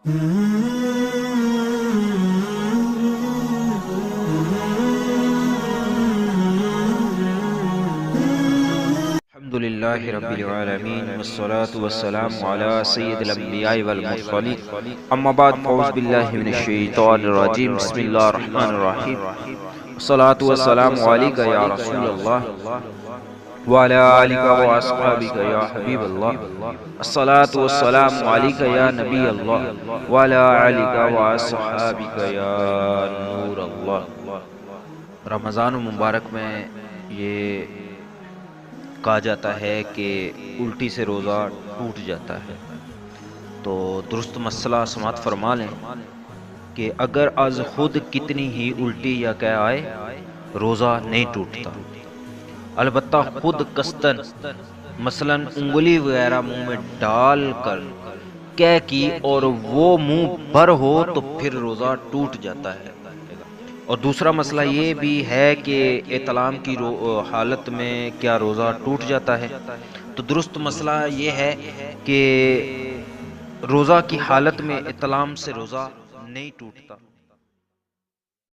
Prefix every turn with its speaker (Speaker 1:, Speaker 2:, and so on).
Speaker 1: الحمدللہ رب العالمین والصلاة والسلام علی سید الانبیاء والمرسلین اما بعد فاعوذ باللہ من الشیطان الرجیم بسم اللہ الرحمن الرحیم الصلاة والسلام علیکہ یا رسول اللہ وعلی آلکہ واصحابکہ یا حبیب اللہ الصلاة والسلام علیکہ یا نبی اللہ وعلی آلکہ واصحابکہ یا نور اللہ۔ رمضان مبارک میں یہ کہا جاتا ہے کہ الٹی سے روزہ ٹوٹ جاتا ہے، تو درست مسئلہ سماعت فرما لیں کہ اگر از خود کتنی ہی الٹی یا کہ آئے روزہ نہیں ٹوٹتا، البتہ خود قصدن مثلا انگلی وغیرہ منہ میں ڈال کر کہہ کی اور وہ منہ بھر ہو تو پھر روزہ ٹوٹ جاتا ہے۔ اور دوسرا مسئلہ یہ بھی ہے کہ احتلام کی حالت میں کیا روزہ ٹوٹ جاتا ہے، تو درست مسئلہ یہ ہے کہ روزہ کی حالت میں احتلام سے روزہ نہیں ٹوٹتا۔